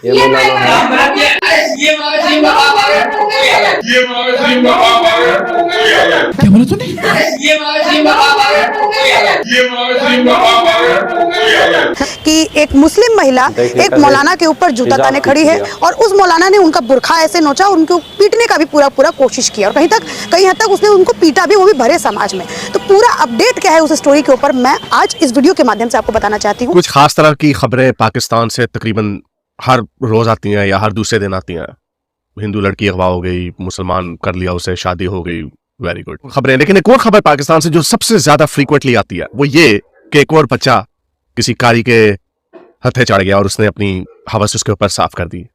ये मौलाना है। क्या बोला तूने? कि एक मुस्लिम महिला एक मौलाना के ऊपर जूता ताने खड़ी है और उस मौलाना ने उनका बुरखा ऐसे नोचा और उनको पीटने का भी पूरा कोशिश किया और कहीं हद तक उसने उनको पीटा भी, वो भी भरे समाज में। तो पूरा अपडेट क्या है उस स्टोरी के ऊपर मैं आज इस वीडियो के माध्यम से आपको बताना चाहती हूँ। कुछ खास तरह की खबरें पाकिस्तान से तकरीबन हर रोज आती हैं या हर दूसरे दिन आती हैं। हिंदू लड़की अगवा हो गई, मुसलमान कर लिया, उसे शादी हो गई, वेरी गुड खबरें। लेकिन एक और खबर पाकिस्तान से जो सबसे ज्यादा फ्रीक्वेंटली आती है वो ये कि एक और बच्चा किसी कारी के हथे चढ़ गया और उसने अपनी हवस उसके ऊपर साफ कर दी।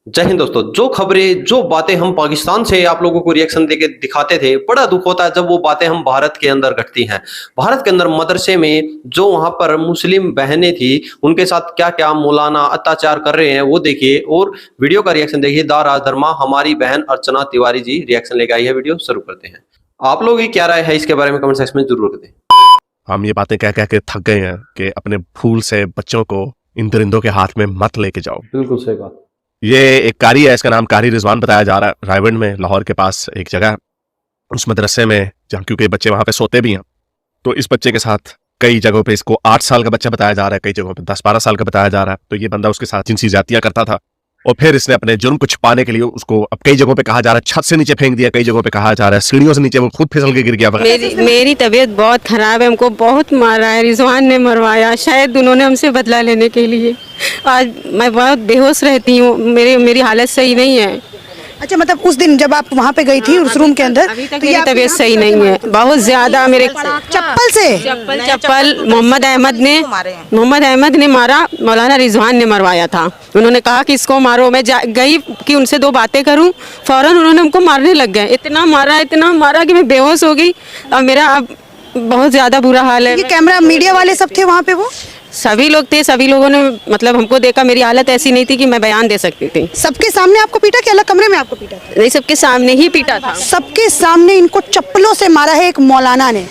जय हिंद दोस्तों, जो खबरें जो बातें हम पाकिस्तान से आप लोगों को रिएक्शन देके दिखाते थे, बड़ा दुख होता है जब वो बातें हम भारत के अंदर घटती हैं। भारत के अंदर मदरसे में जो वहां पर मुस्लिम बहनें थी उनके साथ क्या क्या मौलाना अत्याचार कर रहे हैं वो देखिए और वीडियो का रिएक्शन देखिए। दा राजधर्मा हमारी बहन अर्चना तिवारी जी रिएक्शन लेके आई है। वीडियो शुरू करते हैं। आप लोग की क्या राय है इसके बारे में कमेंट सेक्शन में जरूर दें। हम ये बातें कह के थक गए हैं कि अपने फूल से बच्चों को इन दरिंदों के हाथ में मत लेके जाओ। बिल्कुल सही बात। ये एक कारी है, इसका नाम कारी रिजवान बताया जा रहा है। रायगढ़ में लाहौर के पास एक जगह है, उस मदरसे में जहाँ क्योंकि बच्चे वहां पे सोते भी हैं, तो इस बच्चे के साथ कई जगहों पे इसको 8 साल का बच्चा बताया जा रहा है, कई जगहों पे 10-12 साल का बताया जा रहा है। तो ये बंदा उसके साथ जिनसी ज्यादतियां करता था और फिर इसने अपने जुर्म को छिपाने के लिए उसको अब कई जगहों पे कहा जा रहा है छत से नीचे फेंक दिया, कई जगहों पे कहा जा रहा है सीढ़ियों से नीचे वो खुद फिसल के गिर गया। मेरी तबीयत बहुत खराब है, हमको बहुत मारा है, रिजवान ने मरवाया, शायद उन्होंने हमसे बदला लेने के लिए। आज मैं बहुत बेहोश रहती हूँ, मेरी हालत सही नहीं है। अच्छा, मतलब उस दिन जब आप वहाँ पे गई थी उस रूम के अंदर अभी तक मेरी तबीयत सही नहीं है, बहुत ज्यादा। मेरे चप्पल मोहम्मद अहमद ने मारा, मौलाना रिजवान ने मरवाया था। उन्होंने कहा कि इसको मारो। मैं गई कि उनसे 2 बातें करूं, फौरन उन्होंने हमको मारने लग गए। इतना मारा कि मैं बेहोश हो गई। अब मेरा बहुत ज्यादा बुरा हाल है। ये कैमरा मीडिया वाले सब थे वहाँ पे, वो सभी लोग थे, सभी लोगों ने मतलब हमको देखा। मेरी हालत ऐसी नहीं थी कि मैं बयान दे सकती थी। सबके सामने आपको पीटा कि अलग कमरे में आपको पीटा था? नहीं, सबके सामने ही पीटा था। सबके सामने इनको चप्पलों से मारा है एक मौलाना ने।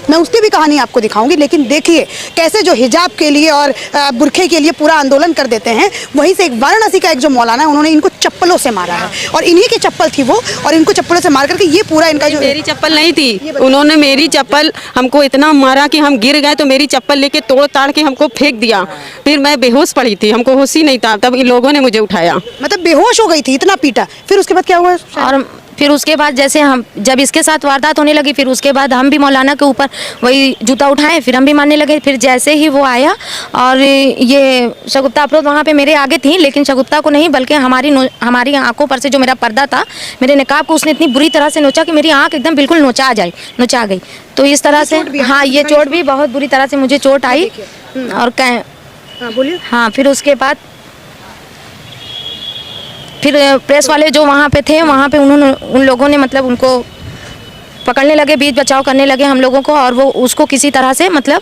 मैं उसकी भी कहानी आपको दिखाऊंगी, लेकिन देखिए कैसे जो हिजाब के लिए और बुरखे के लिए पूरा आंदोलन कर देते हैं, वहीं से एक वाराणसी का एक जो मौलाना है उन्होंने इनको चप्पलों से मारा है और इन्हीं की चप्पल थी वो, और इनको चप्पलों से मार करके ये पूरा इनका जो मेरी चप्पल नहीं थी, उन्होंने मेरी चप्पल हमको इतना मारा कि हम गिर गए, तो मेरी चप्पल लेके तोड़ ताड़ के हमको फेंक दिया। फिर मैं बेहोश पड़ी थी, हमको होश ही नहीं था, तब इन लोगों ने मुझे उठाया। मतलब बेहोश हो गई थी, इतना पीटा। फिर उसके बाद क्या हुआ? और फिर उसके बाद जैसे हम जब इसके साथ वारदात होने लगी, फिर उसके बाद हम भी मौलाना के ऊपर वही जूता उठाए, फिर हम भी मारने लगे। फिर जैसे ही वो आया और ये शगुफ्ता अफरोज वहाँ पे मेरे आगे थी, लेकिन शगुफ्ता को नहीं बल्कि हमारी आंखों पर से जो मेरा पर्दा था, मेरे निकाब को उसने इतनी बुरी तरह से नोचा कि मेरी आंख एकदम बिल्कुल नोचा गई। तो इस तरह से हाँ, ये चोट भी बहुत बुरी तरह से मुझे चोट आई। और बोलिए। हाँ, फिर उसके बाद फिर प्रेस वाले जो वहाँ पे थे, वहाँ पे उन लोगों ने मतलब उनको पकड़ने लगे, बीच बचाव करने लगे हम लोगों को, और वो उसको किसी तरह से मतलब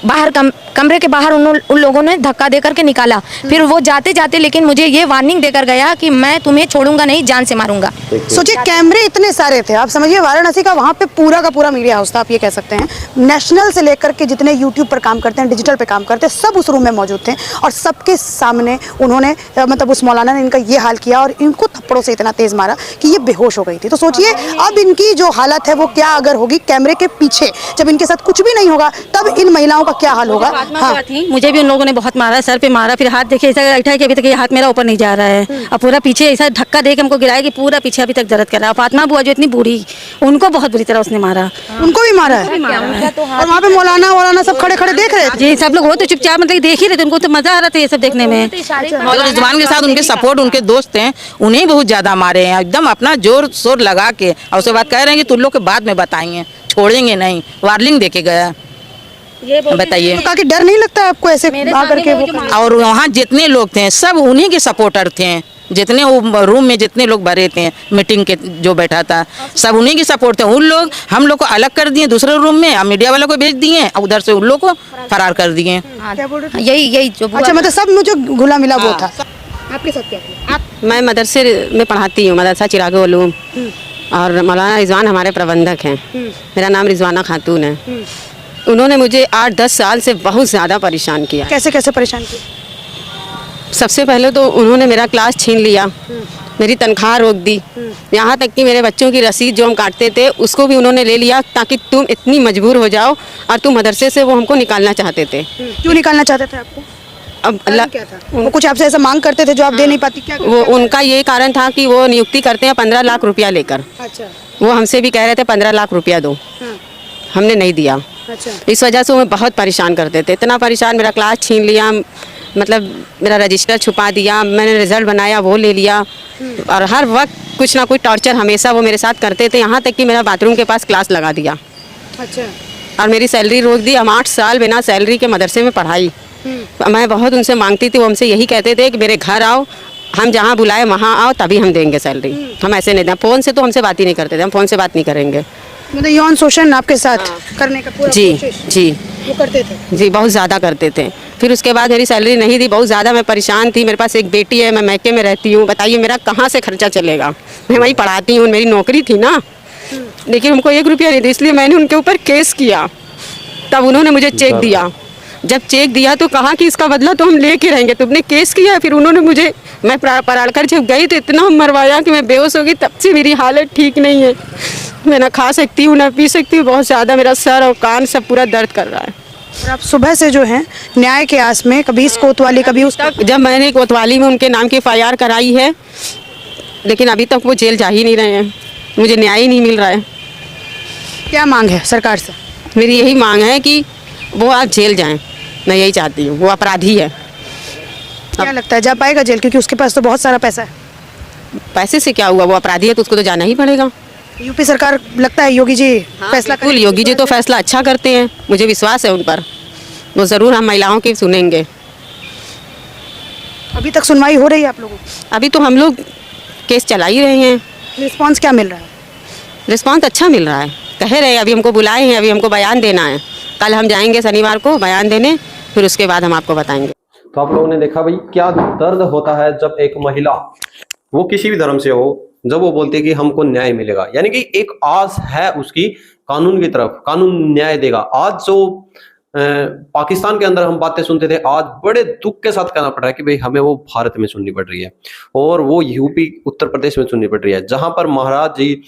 बाहर कमरे के बाहर उन लोगों ने धक्का देकर के निकाला। फिर वो जाते जाते लेकिन मुझे ये वार्निंग देकर गया कि मैं तुम्हें छोड़ूंगा नहीं, जान से मारूंगा। सोचिए कैमरे इतने सारे थे, आप समझिए वाराणसी का वहाँ पे पूरा का पूरा मीडिया हाउस था, आप ये कह सकते हैं। नेशनल से लेकर के जितने यूट्यूब पर काम करते हैं, डिजिटल पे काम करते हैं, सब उस रूम में मौजूद थे और सबके सामने उन्होंने मतलब उस मौलाना ने इनका ये हाल किया और इनको थप्पड़ों से इतना तेज मारा कि ये बेहोश हो गई थी। तो सोचिए अब इनकी जो हालत है वो क्या अगर होगी कैमरे के पीछे, जब इनके साथ कुछ भी नहीं होगा तब इन महिलाओं का क्या हाल होगा। हाँ, मुझे भी उन लोगों ने बहुत मारा, सर पे मारा, फिर हाथ देखिए ऐसा बैठा है कि अभी तक ये हाथ मेरा ऊपर नहीं जा रहा है, और पूरा पीछे ऐसा धक्का दे के हमको गिराया कि पूरा पीछे अभी तक दर्द कर रहा है। फातिमा बुआ जो इतनी बूढ़ी, उनको बहुत बुरी तरह उसने मारा। उनको भी मारा है और वहाँ पे मौलाना सब खड़े खड़े देख रहे थे। जी, सब लोग हो तो चुपचाप मतलब देख ही रहे थे, उनको तो मजा आ रहा था ये सब देखने में। और रिजवान के साथ उनके सपोर्ट उनके दोस्त हैं, उन्हें बहुत ज्यादा मारे हैं, एकदम अपना जोर शोर लगा के, और उसके बाद कह रहे हैं कि तुम लोग के बाद में बताएंगे, छोड़ेंगे नहीं, वार्निंग देके गया। बताइए, तो काफी डर नहीं लगता आपको ऐसे आकर के? और वहाँ जितने लोग थे सब उन्हीं के सपोर्टर थे, जितने वो रूम में जितने लोग भरे थे, मीटिंग के जो बैठा था सब उन्हीं की सपोर्ट थे। उन लोग हम लोग को अलग कर दिए दूसरे रूम में, मीडिया वालों को भेज दिए, उधर से उन लोग को फरार कर दिए। यही जो अच्छा, मतलब सब मुझे घुला मिला वो था। आपके साथ क्या? मैं मदरसे में पढ़ाती हूँ, मदरसा चिराग उलूम, और मौलाना रिजवान हमारे प्रबंधक हैं। मेरा नाम रिजवाना खातून है। उन्होंने मुझे 8-10 साल से बहुत ज़्यादा परेशान किया। कैसे कैसे परेशान किया? सबसे पहले तो उन्होंने मेरा क्लास छीन लिया, मेरी तनख्वाह रोक दी, यहाँ तक कि मेरे बच्चों की रसीद जो हम काटते थे उसको भी उन्होंने ले लिया, ताकि तुम इतनी मजबूर हो जाओ, और तुम मदरसे से वो हमको निकालना चाहते थे। क्यों निकालना चाहते थे आपको? अब क्या था? वो कुछ आपसे ऐसा मांग करते थे जो आप दे नहीं पाती? क्या वो उनका यही कारण था कि वो नियुक्ति करते हैं 15 लाख रुपया लेकर। अच्छा। वो हमसे भी कह रहे थे 15 लाख रुपया दो, हमने नहीं दिया। अच्छा। इस वजह से वो हमें बहुत परेशान करते थे, इतना परेशान, मेरा क्लास छीन लिया, मतलब मेरा रजिस्टर छुपा दिया, मैंने रिजल्ट बनाया वो ले लिया, और हर वक्त कुछ ना कुछ टॉर्चर हमेशा वो मेरे साथ करते थे, यहाँ तक कि मेरा बाथरूम के पास क्लास लगा दिया। अच्छा। और मेरी सैलरी रोक दी। हम 8 साल बिना सैलरी के मदरसे में पढ़ाई। मैं बहुत उनसे मांगती थी, वो हमसे यही कहते थे कि मेरे घर आओ, हम जहाँ बुलाए वहाँ आओ, तभी हम देंगे सैलरी, हम ऐसे नहीं दें। फ़ोन से तो हमसे बात ही नहीं करते थे, हम फ़ोन से बात नहीं करेंगे। मतलब यौन शोषण आपके साथ करने का पूरा जी कोशिश जी वो करते थे? जी, बहुत ज़्यादा करते थे। फिर उसके बाद मेरी सैलरी नहीं दी, बहुत ज़्यादा मैं परेशान थी। मेरे पास एक बेटी है, मैं मैके में रहती हूँ, बताइए मेरा कहाँ से खर्चा चलेगा? मैं वहीं पढ़ाती हूँ, मेरी नौकरी थी ना, लेकिन उनको 1 रुपया नहीं दी, इसलिए मैंने उनके ऊपर केस किया। तब उन्होंने मुझे चेक दिया, जब चेक दिया तो कहा कि इसका बदला तो हम लेके रहेंगे, तुमने केस किया। फिर उन्होंने मुझे, मैं पराड़कर जब गई तो इतना मरवाया कि मैं बेहोश हो गई। तब से मेरी हालत ठीक नहीं है, मैं ना खा सकती हूँ ना पी सकती हूँ, बहुत ज़्यादा मेरा सर और कान सब पूरा दर्द कर रहा है। और आप सुबह से जो है न्याय के आस में, कभी इस कोतवाली कभी उस तक जब मैंने कोतवाली में उनके नाम की FIR कराई है, लेकिन अभी तक वो जेल जा ही नहीं रहे हैं, मुझे न्याय ही नहीं मिल रहा है। क्या मांग है सरकार से? मेरी यही मांग है कि वो आज जेल जाएं, मैं यही चाहती हूँ, वो अपराधी है। क्या लगता है जा पाएगा जेल? क्योंकि उसके पास तो बहुत सारा पैसा है। पैसे से क्या हुआ, वो अपराधी है तो उसको तो जाना ही पड़ेगा। यूपी सरकार, लगता है योगी जी फैसला बिल्कुल, योगी जी तो फैसला अच्छा करते हैं, मुझे विश्वास है उन पर, वो ज़रूर हम महिलाओं की सुनेंगे। अभी तक सुनवाई हो रही है आप लोगों की? अभी तो हम लोग केस चला ही रहे हैं। रिस्पॉन्स क्या मिल रहा है? रिस्पॉन्स अच्छा मिल रहा है, कह रहे हैं अभी हमको बुलाए हैं, अभी हमको बयान देना है, कल हम जाएंगे शनिवार को बयान देने, फिर उसके बाद हम आपको बताएंगे। तो आप लोगों ने देखा भाई क्या दर्द होता है जब एक महिला, वो किसी भी धर्म से हो, जब वो बोलती है कि हमको न्याय मिलेगा, यानी कि एक आस है उसकी कानून की तरफ, कानून न्याय देगा। आज जो पाकिस्तान के अंदर हम बातें सुनते थे, आज बड़े दुख के साथ कहना पड़ रहा है कि भाई हमें वो भारत में सुननी पड़ रही है, और वो यूपी उत्तर प्रदेश में सुननी पड़ रही है, जहां पर महाराज जी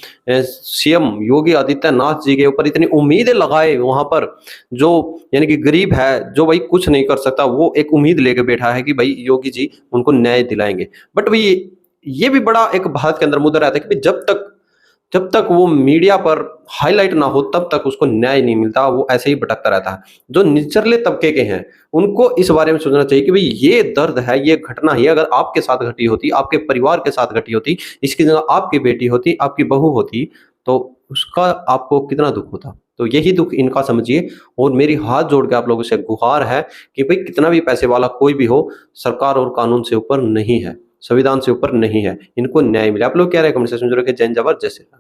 CM योगी आदित्यनाथ जी के ऊपर इतनी उम्मीदें लगाए, वहां पर जो यानी कि गरीब है, जो भाई कुछ नहीं कर सकता, वो एक उम्मीद लेके बैठा है कि भाई योगी जी उनको न्याय दिलाएंगे। बट भाई ये भी बड़ा एक भारत के अंदर मुद्दा रहता है कि जब तक वो मीडिया पर हाईलाइट ना हो तब तक उसको न्याय नहीं मिलता, वो ऐसे ही भटकता रहता है। जो निचले तबके के हैं उनको इस बारे में सोचना चाहिए कि भाई ये दर्द है, ये घटना ही अगर आपके साथ घटी होती, आपके परिवार के साथ घटी होती, इसकी जगह आपकी बेटी होती, आपकी बहू होती, तो उसका आपको कितना दुख होता। तो यही दुख इनका समझिए, और मेरी हाथ जोड़ के आप लोगों से गुहार है कि भाई कितना भी पैसे वाला कोई भी हो, सरकार और कानून से ऊपर नहीं है, संविधान से ऊपर नहीं है, इनको न्याय मिले। आप लोग क्या रहे कमेंट सेक्शन में जरूर, जय हिंद, जय भारत, जय श्री राम।